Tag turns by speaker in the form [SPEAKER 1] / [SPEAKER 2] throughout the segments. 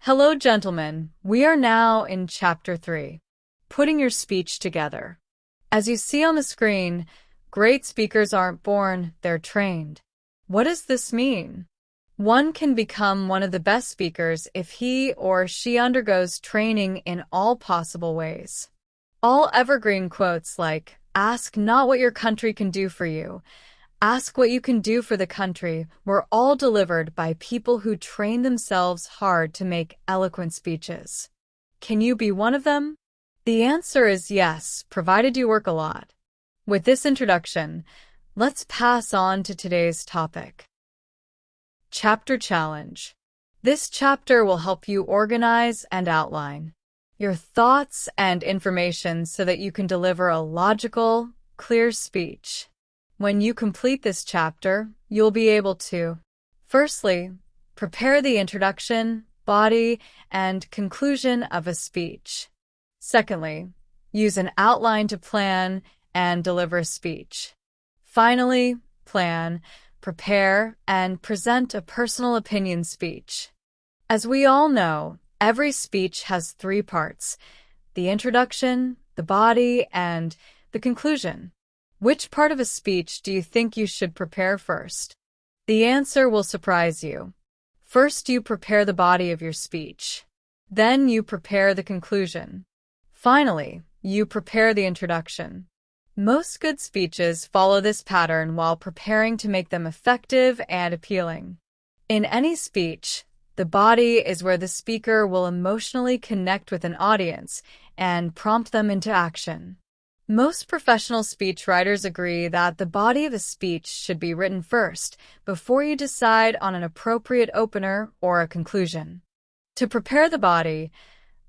[SPEAKER 1] Hello, gentlemen. We are now in Chapter 3, Putting Your Speech Together. As you see on the screen, great speakers aren't born, they're trained. What does this mean? One can become one of the best speakers if he or she undergoes training in all possible ways. All evergreen quotes like, "Ask not what your country can do for you, ask what you can do for the country," were all delivered by people who train themselves hard to make eloquent speeches. Can you be one of them? The answer is yes, provided you work a lot. With this introduction, let's pass on to today's topic. Chapter Challenge. This chapter will help you organize and outline your thoughts and information so that you can deliver a logical, clear speech. When you complete this chapter, you'll be able to, firstly, prepare the introduction, body, and conclusion of a speech. Secondly, use an outline to plan and deliver a speech. Finally, plan, prepare, and present a personal opinion speech. As we all know, every speech has three parts: the introduction, the body, and the conclusion. Which part of a speech do you think you should prepare first? The answer will surprise you. First, you prepare the body of your speech. Then you prepare the conclusion. Finally, you prepare the introduction. Most good speeches follow this pattern while preparing to make them effective and appealing. In any speech, the body is where the speaker will emotionally connect with an audience and prompt them into action. Most professional speechwriters agree that the body of a speech should be written first before you decide on an appropriate opener or a conclusion. To prepare the body,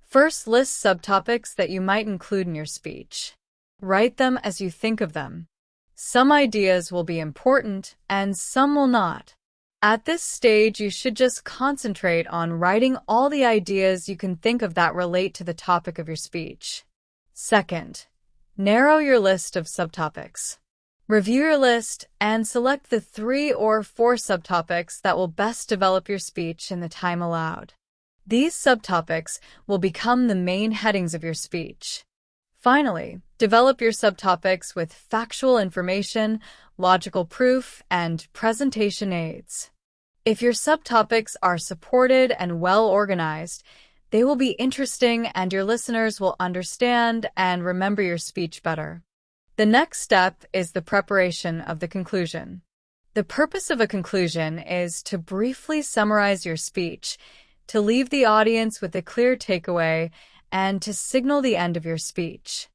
[SPEAKER 1] first list subtopics that you might include in your speech. Write them as you think of them. Some ideas will be important and some will not. At this stage, you should just concentrate on writing all the ideas you can think of that relate to the topic of your speech. Second, narrow your list of subtopics. Review your list and select the 3 or 4 subtopics that will best develop your speech in the time allowed. These subtopics will become the main headings of your speech. Finally, develop your subtopics with factual information, logical proof, and presentation aids. If your subtopics are supported and well organized, they will be interesting and your listeners will understand and remember your speech better. The next step is the preparation of the conclusion. The purpose of a conclusion is to briefly summarize your speech, to leave the audience with a clear takeaway, and to signal the end of your speech.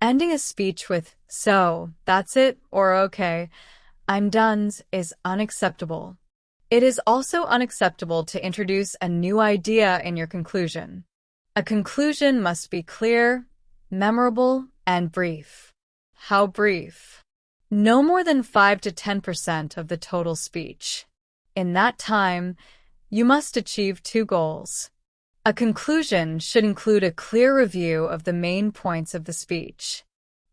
[SPEAKER 1] Ending a speech with, "So, that's it," or "Okay, I'm done," is unacceptable. It is also unacceptable to introduce a new idea in your conclusion. A conclusion must be clear, memorable, and brief. How brief? No more than 5 to 10% of the total speech. In that time, you must achieve 2 goals. A conclusion should include a clear review of the main points of the speech.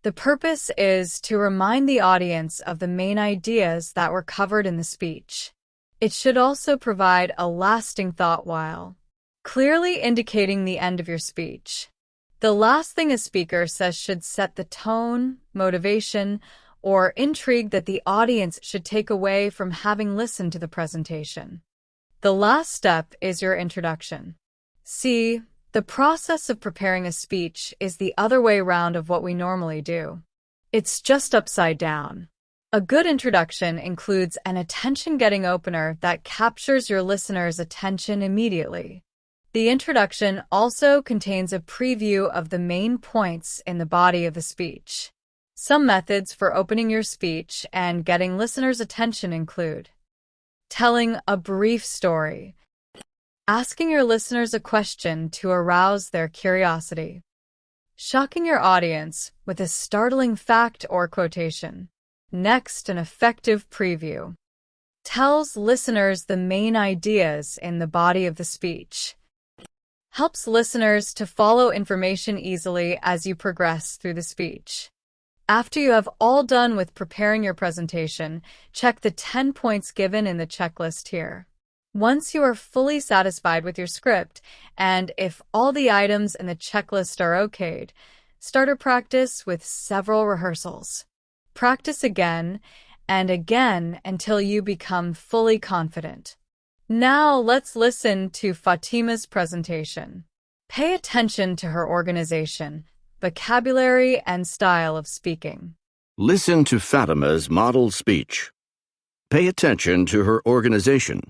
[SPEAKER 1] The purpose is to remind the audience of the main ideas that were covered in the speech. It should also provide a lasting thought while clearly indicating the end of your speech. The last thing a speaker says should set the tone, motivation, or intrigue that the audience should take away from having listened to the presentation. The last step is your introduction. See, the process of preparing a speech is the other way round of what we normally do. It's just upside down. A good introduction includes an attention-getting opener that captures your listener's attention immediately. The introduction also contains a preview of the main points in the body of the speech. Some methods for opening your speech and getting listeners' attention include telling a brief story, asking your listeners a question to arouse their curiosity, shocking your audience with a startling fact or quotation. Next, an effective preview. Tells listeners the main ideas in the body of the speech. Helps listeners to follow information easily as you progress through the speech. After you have all done with preparing your presentation, check the 10 points given in the checklist here. Once you are fully satisfied with your script, and if all the items in the checklist are okayed, start a practice with several rehearsals. Practice again and again until you become fully confident. Now let's listen to Fatima's presentation. Pay attention to her organization, vocabulary, and style of speaking.
[SPEAKER 2] Listen to Fatima's model speech. Pay attention to her organization.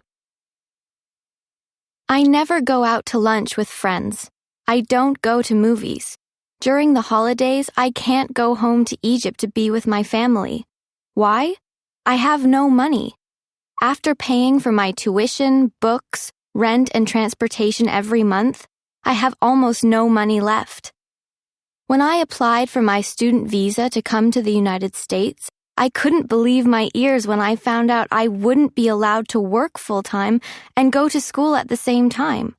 [SPEAKER 3] I never go out to lunch with friends. I don't go to movies. During the holidays, I can't go home to Egypt to be with my family. Why? I have no money. After paying for my tuition, books, rent, and transportation every month, I have almost no money left. When I applied for my student visa to come to the United States, I couldn't believe my ears when I found out I wouldn't be allowed to work full-time and go to school at the same time.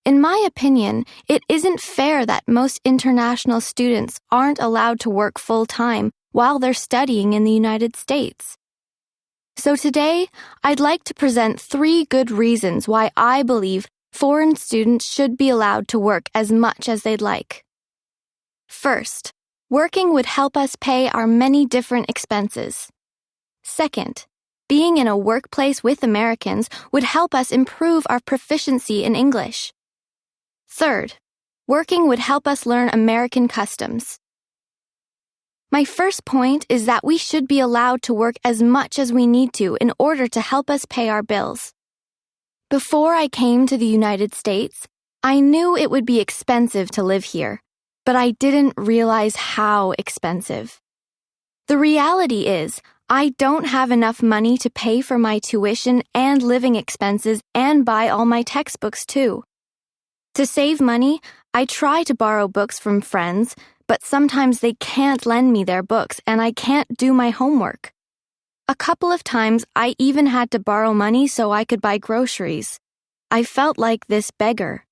[SPEAKER 3] In my opinion, it isn't fair that most international students aren't allowed to work full-time while they're studying in the United States. So today, I'd like to present 3 good reasons why I believe foreign students should be allowed to work as much as they'd like. First, working would help us pay our many different expenses. Second, being in a workplace with Americans would help us improve our proficiency in English. Third, working would help us learn American customs. My first point is that we should be allowed to work as much as we need to in order to help us pay our bills. Before I came to the United States, I knew it would be expensive to live here, but I didn't realize how expensive. The reality is, I don't have enough money to pay for my tuition and living expenses and buy all my textbooks too. To save money, I try to borrow books from friends, but sometimes they can't lend me their books and I can't do my homework. A couple of times I even had to borrow money so I could buy groceries. I felt like this beggar.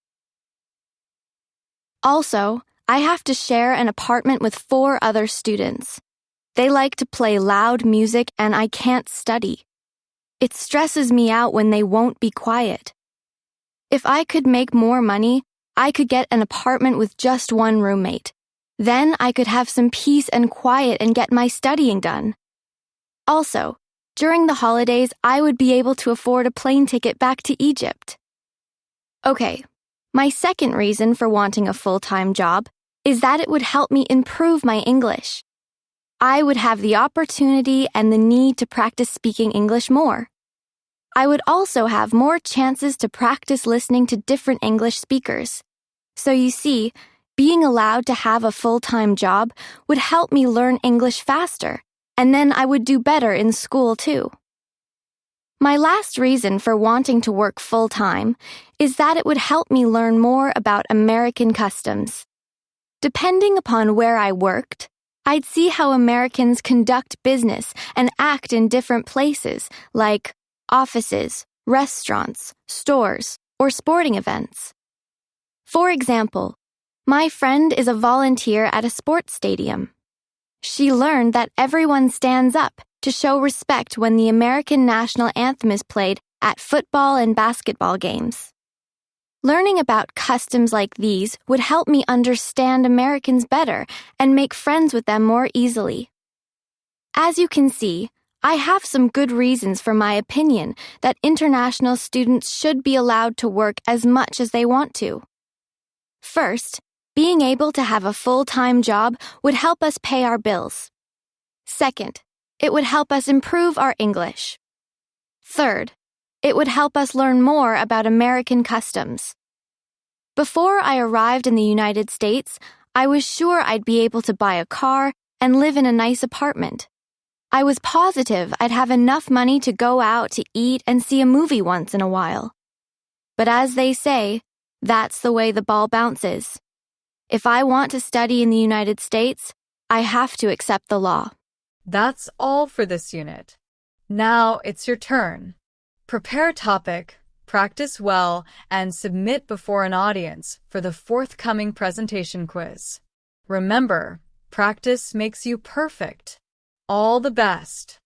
[SPEAKER 3] Also, I have to share an apartment with 4 other students. They like to play loud music and I can't study. It stresses me out when they won't be quiet. If I could make more money, I could get an apartment with just 1 roommate. Then I could have some peace and quiet and get my studying done. Also, during the holidays, I would be able to afford a plane ticket back to Egypt. Okay, my second reason for wanting a full-time job is that it would help me improve my English. I would have the opportunity and the need to practice speaking English more. I would also have more chances to practice listening to different English speakers. So you see, being allowed to have a full-time job would help me learn English faster, and then I would do better in school too. My last reason for wanting to work full-time is that it would help me learn more about American customs. Depending upon where I worked, I'd see how Americans conduct business and act in different places, like offices, restaurants, stores, or sporting events. For example, my friend is a volunteer at a sports stadium. She learned that everyone stands up to show respect when the American national anthem is played at football and basketball games. Learning about customs like these would help me understand Americans better and make friends with them more easily. As you can see, I have some good reasons for my opinion that international students should be allowed to work as much as they want to. First, being able to have a full-time job would help us pay our bills. Second, it would help us improve our English. Third, it would help us learn more about American customs. Before I arrived in the United States, I was sure I'd be able to buy a car and live in a nice apartment. I was positive I'd have enough money to go out to eat and see a movie once in a while. But as they say, that's the way the ball bounces. If I want to study in the United States, I have to accept the law.
[SPEAKER 1] That's all for this unit. Now it's your turn. Prepare a topic, practice well, and submit before an audience for the forthcoming presentation quiz. Remember, practice makes you perfect. All the best.